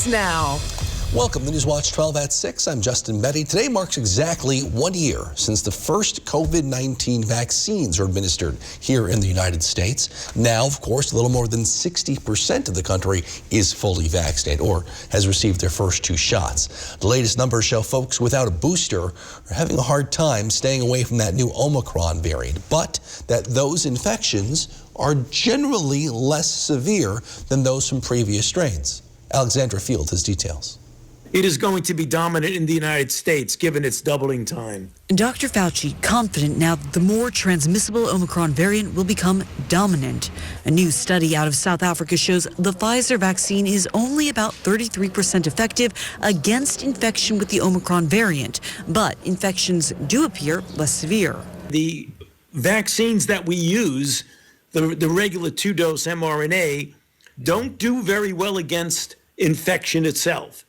starts now. Welcome to Newswatch 12 at 6. I'm Justin Betty. Today marks exactly 1 year since the first COVID-19 vaccines were administered here in the United States. Now, of course, a little more than 60% of the country is fully vaccinated or has received their first 2 shots. The latest numbers show folks without a booster are having a hard time staying away from that new Omicron variant, but that those infections are generally less severe than those from previous strains. Alexandra Field has details. It is going to be dominant in the United States, given its doubling time. Dr. Fauci confident now that the more transmissible Omicron variant will become dominant. A new study out of South Africa shows the Pfizer vaccine is only about 33% effective against infection with the Omicron variant, but infections do appear less severe. The vaccines that we use, the regular 2-dose mRNA, don't do very well against infection itself.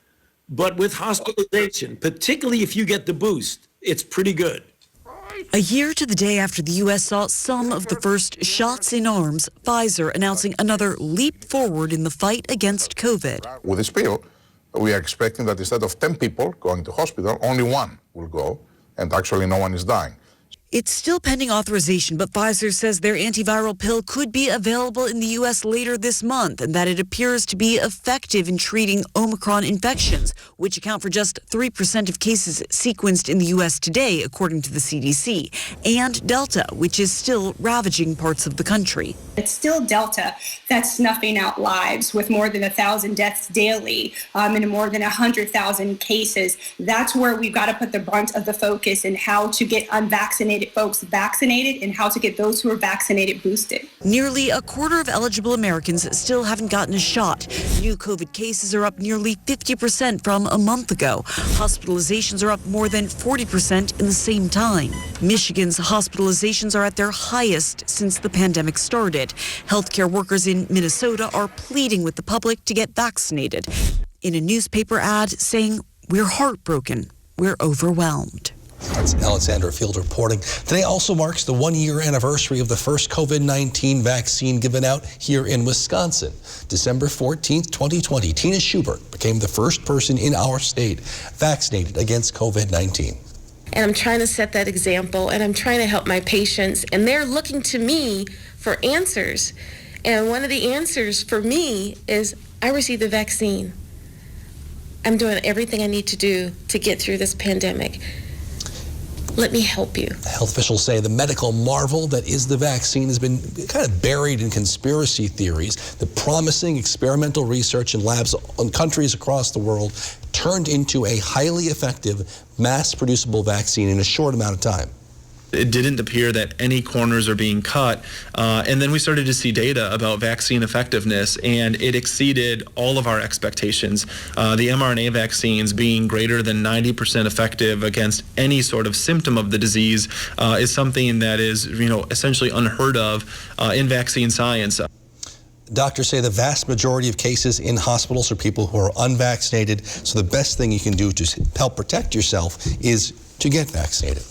But with hospitalization, particularly if you get the boost, it's pretty good. A year to the day after the U.S. saw some of the first shots in arms, Pfizer announcing another leap forward in the fight against COVID. With this pill, we are expecting that instead of 10 people going to hospital, only 1 will go, and actually no one is dying. It's still pending authorization, but Pfizer says their antiviral pill could be available in the U.S. later this month and that it appears to be effective in treating Omicron infections, which account for just 3% of cases sequenced in the U.S. today, according to the CDC, and Delta, which is still ravaging parts of the country. It's still Delta that's snuffing out lives with more than 1,000 deaths daily and more than 100,000 cases. That's where we've got to put the brunt of the focus in how to get unvaccinated folks vaccinated and how to get those who are vaccinated boosted. Nearly a quarter of eligible Americans still haven't gotten a shot. New COVID cases are up nearly 50% from a month ago. Hospitalizations are up more than 40% in the same time. Michigan's hospitalizations are at their highest since the pandemic started. Healthcare workers in Minnesota are pleading with the public to get vaccinated. In a newspaper ad saying, "We're heartbroken, we're overwhelmed." That's Alexandra Field reporting. Today also marks the 1-year anniversary of the first COVID-19 vaccine given out here in Wisconsin. December 14th, 2020, Tina Schubert became the first person in our state vaccinated against COVID-19. And I'm trying to set that example, and I'm trying to help my patients, and they're looking to me for answers. And one of the answers for me is I received the vaccine. I'm doing everything I need to do to get through this pandemic. Let me help you. Health officials say the medical marvel that is the vaccine has been kind of buried in conspiracy theories. The promising experimental research in labs in countries across the world turned into a highly effective, mass-producible vaccine in a short amount of time. It didn't appear that any corners are being cut. And then we started to see data about vaccine effectiveness, and it exceeded all of our expectations. The mRNA vaccines being greater than 90% effective against any sort of symptom of the disease is something that is, essentially unheard of in vaccine science. Doctors say the vast majority of cases in hospitals are people who are unvaccinated, so the best thing you can do to help protect yourself is to get vaccinated.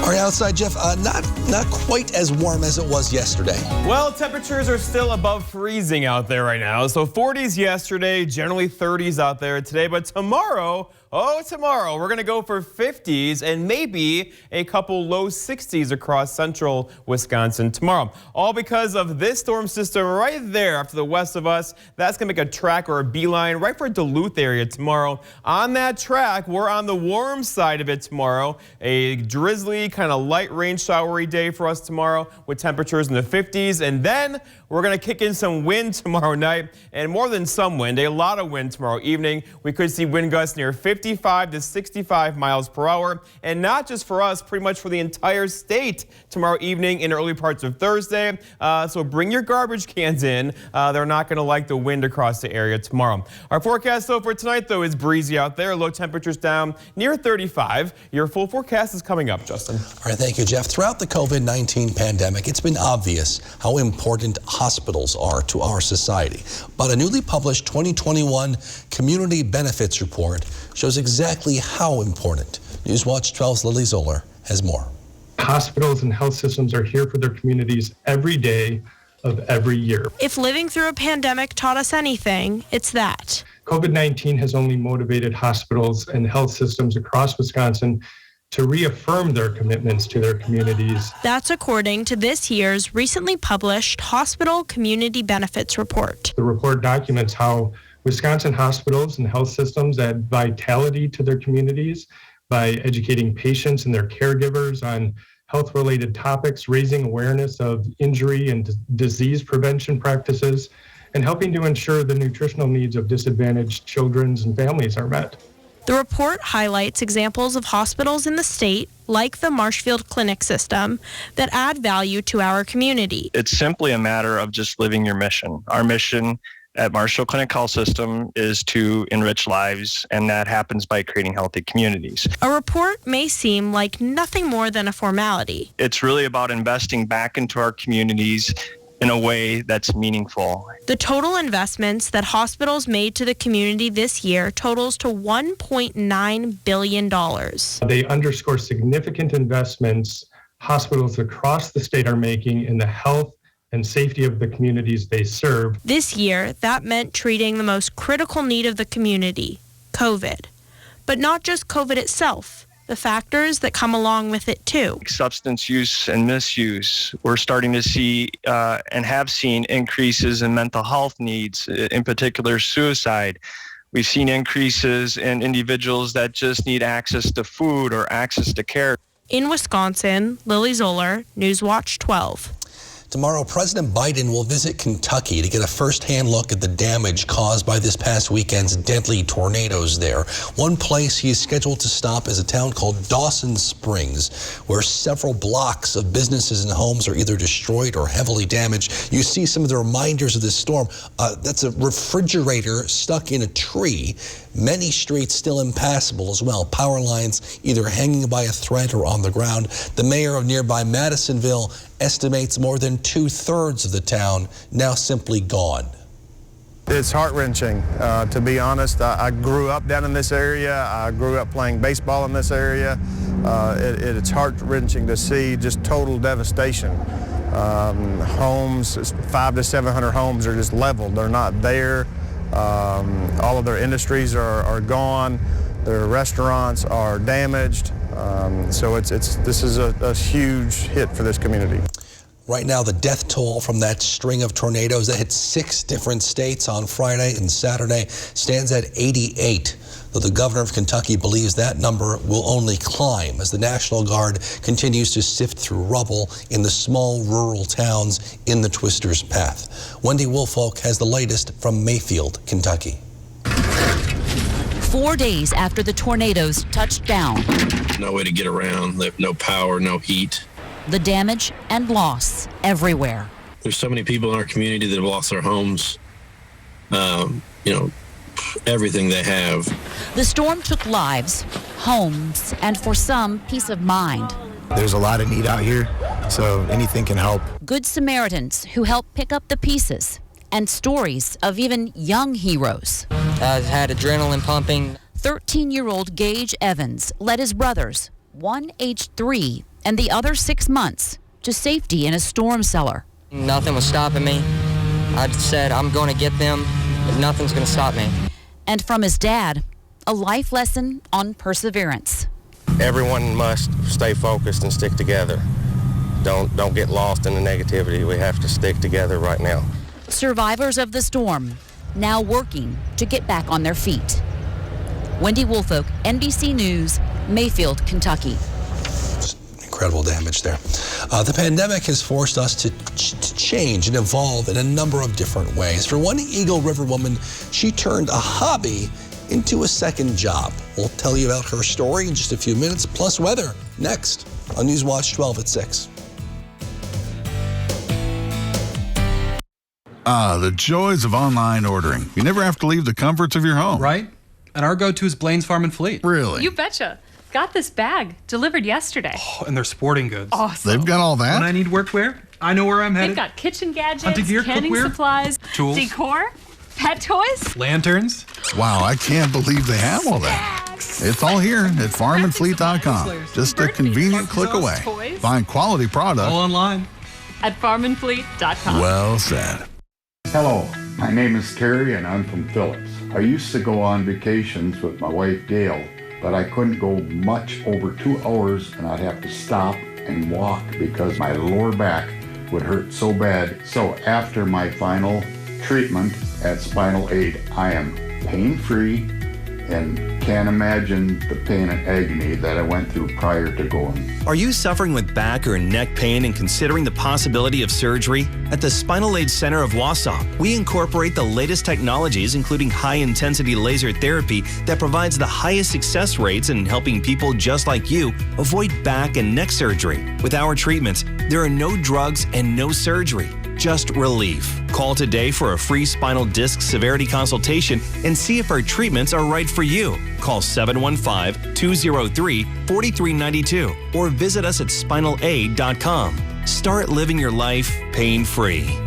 All right, outside, Jeff, not quite as warm as it was yesterday. Well, temperatures are still above freezing out there right now. So 40s yesterday, generally 30s out there today. But tomorrow, we're going to go for 50s and maybe a couple low 60s across central Wisconsin tomorrow. All because of this storm system right there up to the west of us. That's going to make a track or a beeline right for Duluth area tomorrow. On that track, we're on the warm side of it tomorrow. A drizzly, kind of light rain showery day for us tomorrow with temperatures in the 50s. And then we're going to kick in some wind tomorrow night, and more than some wind, a lot of wind tomorrow evening. We could see wind gusts near 55 to 65 miles per hour, and not just for us, pretty much for the entire state tomorrow evening and early parts of Thursday. So bring your garbage cans in. They're not going to like the wind across the area tomorrow. Our forecast, though, for tonight, though, is breezy out there. Low temperatures down near 35. Your full forecast is coming up, Justin. All right, thank you, Jeff. Throughout the COVID-19 pandemic, it's been obvious how important hospitals are to our society. But a newly published 2021 Community Benefits Report shows exactly how important. Newswatch 12's Lily Zoller has more. Hospitals and health systems are here for their communities every day of every year. If living through a pandemic taught us anything, it's that. COVID-19 has only motivated hospitals and health systems across Wisconsin to reaffirm their commitments to their communities. That's according to this year's recently published Hospital Community Benefits Report. The report documents how Wisconsin hospitals and health systems add vitality to their communities by educating patients and their caregivers on health-related topics, raising awareness of injury and disease prevention practices, and helping to ensure the nutritional needs of disadvantaged children and families are met. The report highlights examples of hospitals in the state, like the Marshfield Clinic system, that add value to our community. It's simply a matter of just living your mission. Our mission at Marshfield Clinic Health System is to enrich lives, and that happens by creating healthy communities. A report may seem like nothing more than a formality. It's really about investing back into our communities in a way that's meaningful. The total investments that hospitals made to the community this year totals to $1.9 billion. They underscore significant investments hospitals across the state are making in the health and safety of the communities they serve. This year, that meant treating the most critical need of the community, COVID. But not just COVID itself, the factors that come along with it too. Substance use and misuse. We're starting to see and have seen increases in mental health needs, in particular suicide. We've seen increases in individuals that just need access to food or access to care. In Wisconsin, Lily Zoller, Newswatch 12. Tomorrow, President Biden will visit Kentucky to get a first-hand look at the damage caused by this past weekend's deadly tornadoes there. One place he is scheduled to stop is a town called Dawson Springs, where several blocks of businesses and homes are either destroyed or heavily damaged. You see some of the reminders of this storm. That's a refrigerator stuck in a tree. Many streets still impassable as well. Power lines either hanging by a thread or on the ground. The mayor of nearby Madisonville estimates more than 2/3 of the town now simply gone. It's heart-wrenching, to be honest. I grew up down in this area. I grew up playing baseball in this area. It's heart-wrenching to see just total devastation. Homes, 500 to 700 homes are just leveled. They're not there. All of their industries are gone. Their restaurants are damaged. So this is a huge hit for this community. Right now, the death toll from that string of tornadoes that hit 6 different states on Friday and Saturday stands at 88, though the governor of Kentucky believes that number will only climb as the National Guard continues to sift through rubble in the small rural towns in the Twister's path. Wendy Woolfolk has the latest from Mayfield, Kentucky. 4 days after the tornadoes touched down. No way to get around, no power, no heat. The damage and loss everywhere. There's so many people in our community that have lost their homes, everything they have. The storm took lives, homes, and for some, peace of mind. There's a lot of need out here, so anything can help. Good Samaritans who help pick up the pieces, and stories of even young heroes. I've had adrenaline pumping. 13-year-old Gage Evans led his brothers, one aged 3 and the other 6 months, to safety in a storm cellar. Nothing was stopping me. I said, I'm going to get them, but nothing's going to stop me. And from his dad, a life lesson on perseverance. Everyone must stay focused and stick together. Don't get lost in the negativity. We have to stick together right now. Survivors of the storm, now working to get back on their feet. Wendy Woolfolk, NBC News, Mayfield, Kentucky. Incredible damage there. The pandemic has forced us to change and evolve in a number of different ways. For one Eagle River woman, she turned a hobby into a second job. We'll tell you about her story in just a few minutes, plus weather, next on Newswatch 12 at 6. The joys of online ordering. You never have to leave the comforts of your home. Right? And our go-to is Blaine's Farm and Fleet. Really? You betcha. Got this bag delivered yesterday. Oh, and they're sporting goods. Awesome. They've got all that? When I need workwear, I know where I'm headed. They've got kitchen gadgets, Hunting gear, canning cookware, supplies, tools, decor, pet toys, lanterns. Wow, I can't believe they have all that. It's all here at farmandfleet.com. Just a convenient click away. Toys. Find quality products all online at farmandfleet.com. Well said. Hello, my name is Terry and I'm from Phillips. I used to go on vacations with my wife Gail, but I couldn't go much over 2 hours, and I'd have to stop and walk because my lower back would hurt so bad. So after my final treatment at Spinal Aid, I am pain-free and can't imagine the pain and agony that I went through prior to going. Are you suffering with back or neck pain and considering the possibility of surgery? At the Spinal Aid Center of Wausau, we incorporate the latest technologies, including high-intensity laser therapy that provides the highest success rates in helping people just like you avoid back and neck surgery. With our treatments, there are no drugs and no surgery, just relief. Call today for a free spinal disc severity consultation and see if our treatments are right for you. Call 715-203-4392 or visit us at spinalaid.com. Start living your life pain-free.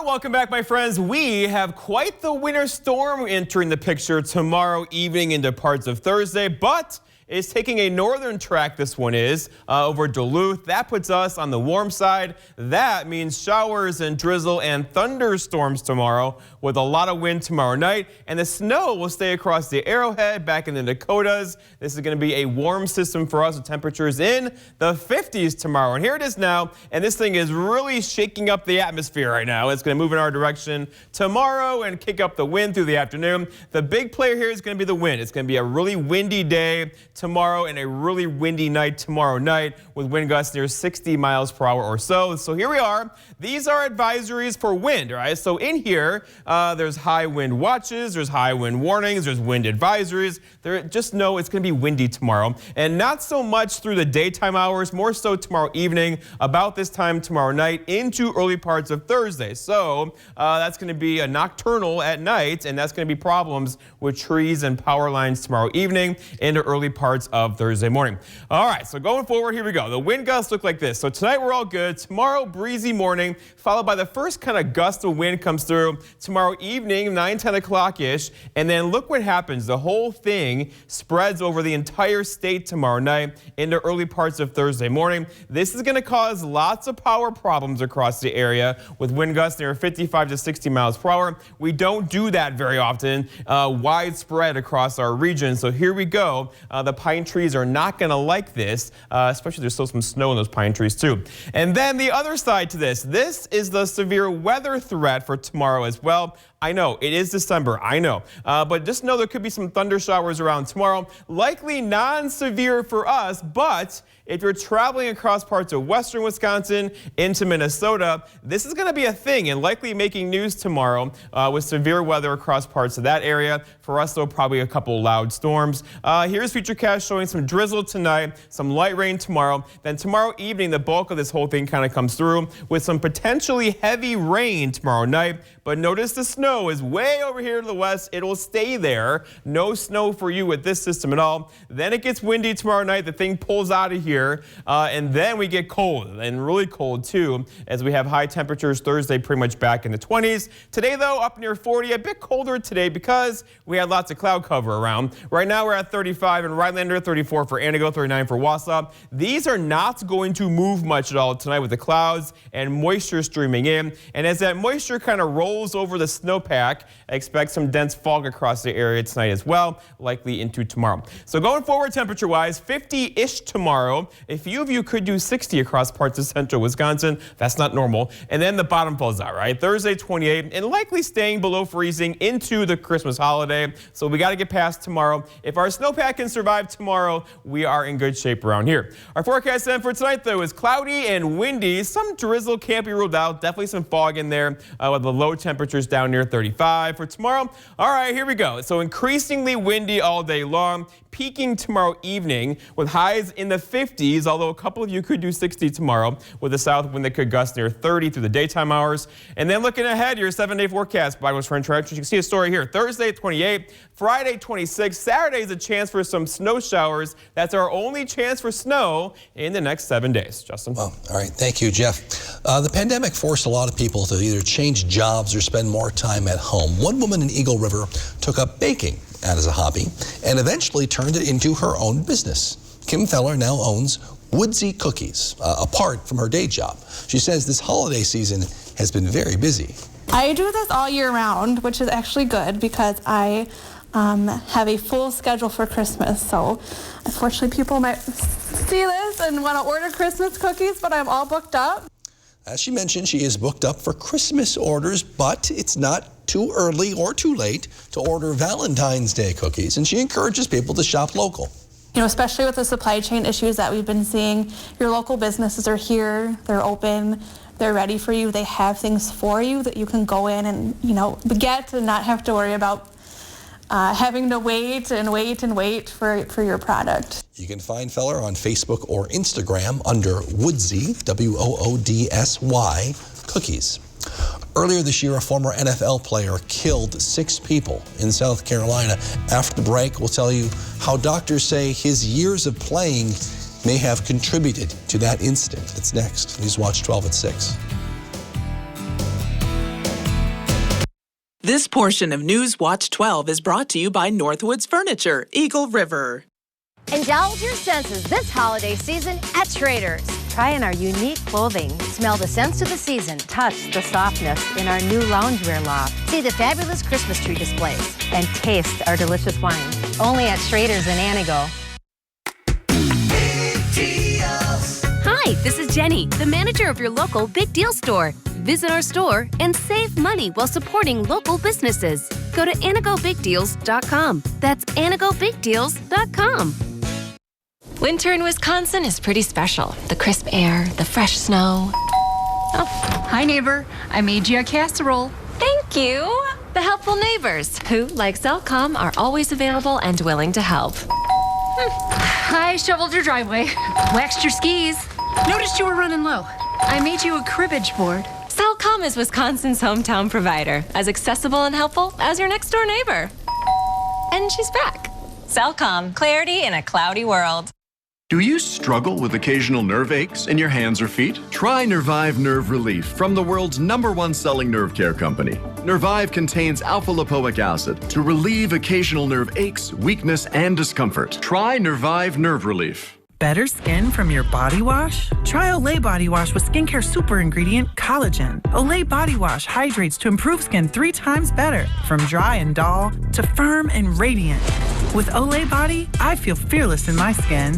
Welcome back, my friends. We have quite the winter storm entering the picture tomorrow evening into parts of Thursday, but it's taking a northern track, this one is, over Duluth. That puts us on the warm side. That means showers and drizzle and thunderstorms tomorrow with a lot of wind tomorrow night. And the snow will stay across the Arrowhead back in the Dakotas. This is going to be a warm system for us with temperatures in the 50s tomorrow. And here it is now. And this thing is really shaking up the atmosphere right now. It's going to move in our direction tomorrow and kick up the wind through the afternoon. The big player here is going to be the wind. It's going to be a really windy day tomorrow and a really windy night tomorrow night with wind gusts near 60 miles per hour or so. So here we are. These are advisories for wind, right? So in here, there's high wind watches, there's high wind warnings, there's wind advisories. Just know it's going to be windy tomorrow, and not so much through the daytime hours, more so tomorrow evening, about this time tomorrow night into early parts of Thursday. So that's going to be a nocturnal at night, and that's going to be problems with trees and power lines tomorrow evening into early parts of Thursday morning. All right, so going forward, here we go. The wind gusts look like this. So tonight we're all good. Tomorrow, breezy morning, followed by the first kind of gust of wind comes through tomorrow evening, 9-10 o'clock-ish. And then look what happens. The whole thing spreads over the entire state tomorrow night into early parts of Thursday morning. This is going to cause lots of power problems across the area with wind gusts near 55 to 60 miles per hour. We don't do that very often, widespread across our region. So here we go. The pine trees are not going to like this, especially there's still some snow in those pine trees too. And then the other side to this is the severe weather threat for tomorrow as well. I know, it is December, I know. But just know there could be some thunder showers around tomorrow. Likely non-severe for us, but if you're traveling across parts of western Wisconsin into Minnesota, this is going to be a thing and likely making news tomorrow with severe weather across parts of that area. For us, though, probably a couple loud storms. Here's Futurecast showing some drizzle tonight, some light rain tomorrow. Then tomorrow evening, the bulk of this whole thing kind of comes through with some potentially heavy rain tomorrow night. But notice the snow is way over here to the west. It will stay there. No snow for you with this system at all. Then it gets windy tomorrow night. The thing pulls out of here. And then we get cold, and really cold too, as we have high temperatures Thursday pretty much back in the 20s. Today, though, up near 40, a bit colder today because we had lots of cloud cover around. Right now, we're at 35 in Rhinelander, 34 for Antigo, 39 for Wausau. These are not going to move much at all tonight with the clouds and moisture streaming in. And as that moisture kind of rolls over the snowpack, I expect some dense fog across the area tonight as well, likely into tomorrow. So going forward temperature-wise, 50-ish tomorrow. A few of you could do 60 across parts of central Wisconsin. That's not normal. And then the bottom falls out, right? Thursday, 28, and likely staying below freezing into the Christmas holiday. So we got to get past tomorrow. If our snowpack can survive tomorrow, we are in good shape around here. Our forecast then for tonight, though, is cloudy and windy. Some drizzle can't be ruled out. Definitely some fog in there with a low temperatures down near 35 for tomorrow. All right, here we go. So increasingly windy all day long, peaking tomorrow evening with highs in the 50s, although a couple of you could do 60 tomorrow with a south wind that could gust near 30 through the daytime hours. And then looking ahead, your 7-day forecast by West French Ranch. You can see a story here. Thursday 28, Friday 26, Saturday is a chance for some snow showers. That's our only chance for snow in the next 7 days. Justin. Well, all right. Thank you, Jeff. The pandemic forced a lot of people to either change jobs or spend more time at home. One woman in Eagle River took up baking as a hobby and eventually turned it into her own business. Kim Feller now owns Woodsy Cookies, apart from her day job. She says this holiday season has been very busy. I do this all year round, which is actually good because I have a full schedule for Christmas. So unfortunately people might see this and want to order Christmas cookies, but I'm all booked up. As she mentioned, she is booked up for Christmas orders, but it's not too early or too late to order Valentine's Day cookies, and she encourages people to shop local. You know, especially with the supply chain issues that we've been seeing, your local businesses are here, they're open, they're ready for you, they have things for you that you can go in and, you know, get and not have to worry about having to wait for your product. You can find Feller on Facebook or Instagram under Woodsy, W-O-O-D-S-Y, cookies. Earlier this year, a former NFL player killed 6 people in South Carolina. After the break, we'll tell you how doctors say his years of playing may have contributed to that incident. That's next. Newswatch 12 at 6. This portion of Newswatch 12 is brought to you by Northwoods Furniture, Eagle River. Indulge your senses this holiday season at Trader's. Try on our unique clothing. Smell the scents of the season. Touch the softness in our new loungewear loft. See the fabulous Christmas tree displays. And taste our delicious wine. Only at Trader's in Anago. Hi, this is Jenny, the manager of your local Big Deal store. Visit our store and save money while supporting local businesses. Go to AnagoBigDeals.com. That's AnagoBigDeals.com. Winter in Wisconsin is pretty special. The crisp air, the fresh snow. Oh, hi neighbor. I made you a casserole. Thank you. The helpful neighbors who, like Cellcom, are always available and willing to help. I shoveled your driveway, waxed your skis. Noticed you were running low. I made you a cribbage board. Cellcom is Wisconsin's hometown provider, as accessible and helpful as your next door neighbor. And she's back. Cellcom, clarity in a cloudy world. Do you struggle with occasional nerve aches in your hands or feet? Try Nervive Nerve Relief from the world's #1 selling nerve care company. Nervive contains alpha-lipoic acid to relieve occasional nerve aches, weakness, and discomfort. Try Nervive Nerve Relief. Better skin from your body wash? Try Olay Body Wash with skincare super ingredient collagen. Olay Body Wash hydrates to improve skin 3 times better, from dry and dull to firm and radiant. With Olay Body, I feel fearless in my skin.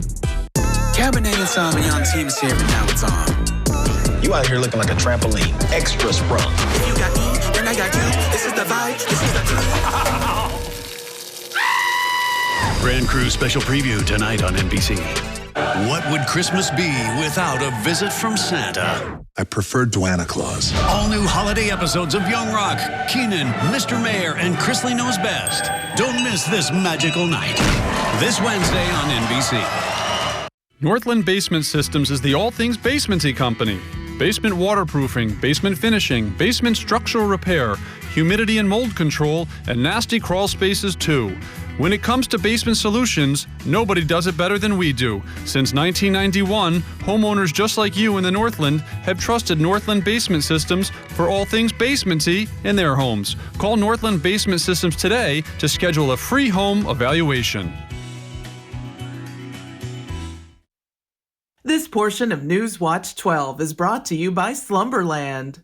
Cabernet Sauvignon team is here and now it's on. You out here looking like a trampoline, extra sprung. If you got me, then I got you. This is the vibe, this is the Grand Cruise special preview tonight on NBC. What would Christmas be without a visit from Santa? I prefer Duana Claus. All new holiday episodes of Young Rock, Keenan, Mr. Mayor, and Chrisley Knows Best. Don't miss this magical night. This Wednesday on NBC. Northland Basement Systems is the all things basementy company. Basement waterproofing, basement finishing, basement structural repair, humidity and mold control, and nasty crawl spaces too. When it comes to basement solutions, nobody does it better than we do. Since 1991, homeowners just like you in the Northland have trusted Northland Basement Systems for all things basementy in their homes. Call Northland Basement Systems today to schedule a free home evaluation. This portion of Newswatch 12 is brought to you by Slumberland.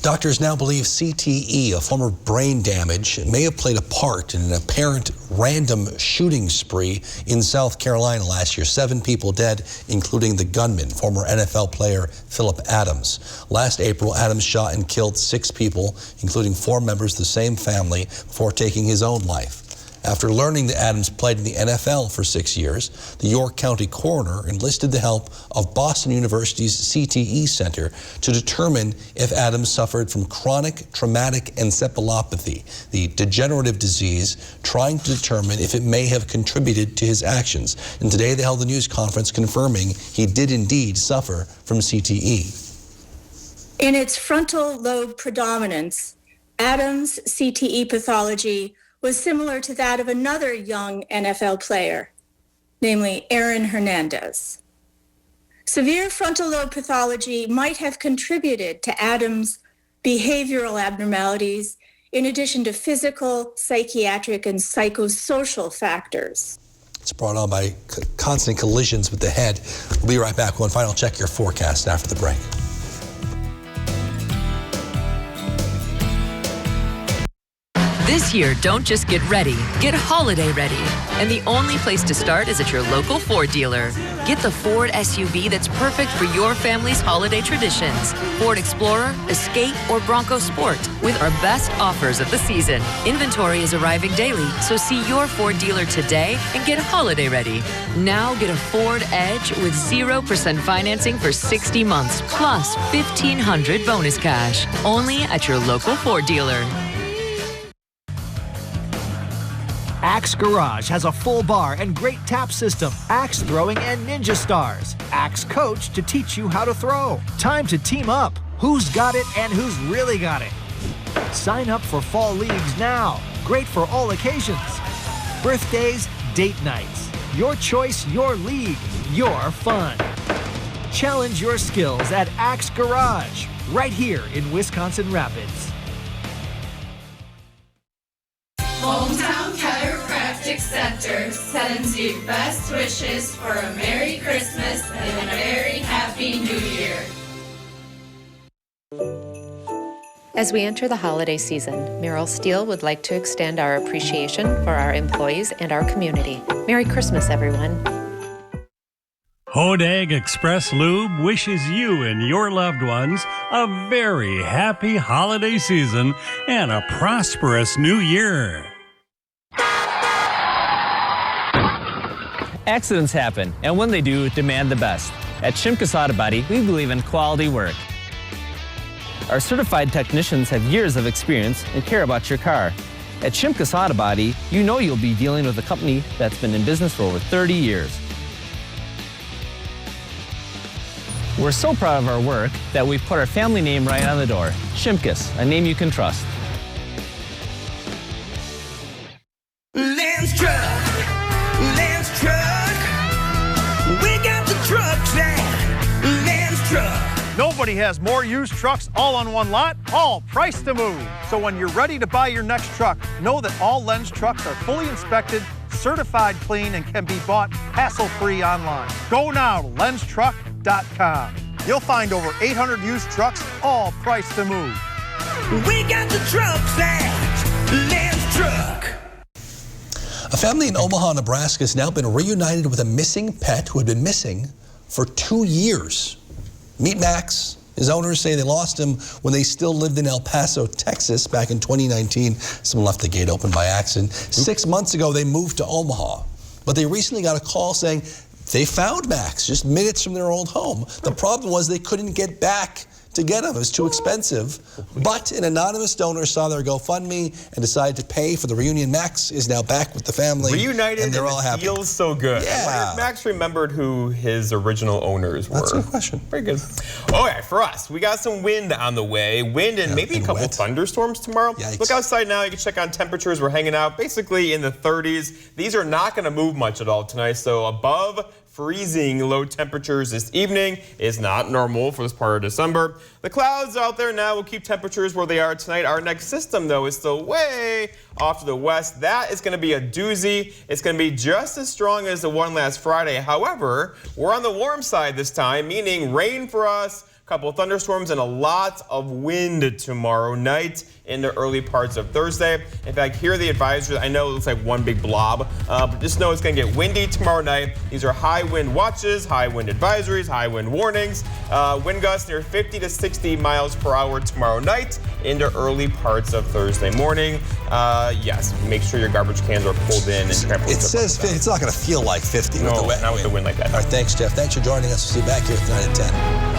Doctors now believe CTE, a form of brain damage, may have played a part in an apparent random shooting spree in South Carolina last year. 7 people dead, including the gunman, former NFL player Philip Adams. Last April, Adams shot and killed 6 people, including 4 members of the same family, before taking his own life. After learning that Adams played in the NFL for 6 years, the York County coroner enlisted the help of Boston University's CTE Center to determine if Adams suffered from chronic traumatic encephalopathy, the degenerative disease, trying to determine if it may have contributed to his actions. And today they held a news conference confirming he did indeed suffer from CTE. In its frontal lobe predominance, Adams' CTE pathology was similar to that of another young NFL player, namely Aaron Hernandez. Severe frontal lobe pathology might have contributed to Adams' behavioral abnormalities in addition to physical, psychiatric, and psychosocial factors. It's brought on by constant collisions with the head. We'll be right back. One final check your forecast after the break. This year, don't just get ready, get holiday ready. And the only place to start is at your local Ford dealer. Get the Ford SUV that's perfect for your family's holiday traditions. Ford Explorer, Escape, or Bronco Sport with our best offers of the season. Inventory is arriving daily, so see your Ford dealer today and get holiday ready. Now get a Ford Edge with 0% financing for 60 months, plus $1,500 bonus cash. Only at your local Ford dealer. Axe Garage has a full bar and great tap system, axe throwing and ninja stars, axe coach to teach you how to throw. Time to team up. Who's got it and who's really got it? Sign up for fall leagues now. Great for all occasions. Birthdays, date nights. Your choice, your league, your fun. Challenge your skills at Axe Garage, right here in Wisconsin Rapids. Hometown Chiropractic Center sends you best wishes for a Merry Christmas and a very Happy New Year. As we enter the holiday season, Merrill Steel would like to extend our appreciation for our employees and our community. Merry Christmas, everyone. Hodag Express Lube wishes you and your loved ones a very happy holiday season and a prosperous new year. Accidents happen, and when they do, demand the best. At Shimkus Auto Body, we believe in quality work. Our certified technicians have years of experience and care about your car. At Shimkus Auto Body, you know you'll be dealing with a company that's been in business for over 30 years. We're so proud of our work that we've put our family name right on the door. Shimkus, a name you can trust. Lance Truck, we got the trucks at Lance Truck. Nobody has more used trucks all on one lot, all priced to move. So when you're ready to buy your next truck, know that all Lens trucks are fully inspected, certified clean, and can be bought hassle-free online. Go now to lenstruck.com. You'll find over 800 used trucks, all priced to move. We got the trucks at Lens Truck. A family in Omaha, Nebraska has now been reunited with a missing pet who had been missing for 2 years. Meet Max. His owners say they lost him when they still lived in El Paso, Texas back in 2019. Someone left the gate open by accident. 6 months ago, they moved to Omaha, but they recently got a call saying they found Max just minutes from their old home. The problem was they couldn't get back to get him. It was too expensive. But an anonymous donor saw their GoFundMe and decided to pay for the reunion. Max is now back with the family. Reunited, and they're all happy. Feels so good. Yeah. I wonder if Max remembered who his original owners were. That's a good question. Very good. Okay, for us, we got some wind on the way. Wind and maybe a couple thunderstorms tomorrow. Yikes. Look outside now. You can check on temperatures. We're hanging out basically in the 30s. These are not going to move much at all tonight. So above freezing low temperatures this evening is not normal for this part of December. The clouds out there now will keep temperatures where they are tonight. Our next system, though, is still way off to the west. That is going to be a doozy. It's going to be just as strong as the one last Friday. However, we're on the warm side this time, meaning rain for us, couple of thunderstorms and a lot of wind tomorrow night in the early parts of Thursday. In fact, here are the advisories. I know it looks like one big blob, but just know it's going to get windy tomorrow night. These are high wind watches, high wind advisories, high wind warnings. Wind gusts near 50 to 60 miles per hour tomorrow night into early parts of Thursday morning. Yes, make sure your garbage cans are pulled in. And it says it's not going to feel like 50 with the wet not wind. with the wind like that. All right, thanks, Jeff. Thanks for joining us. We'll see you back here at 9 at 10.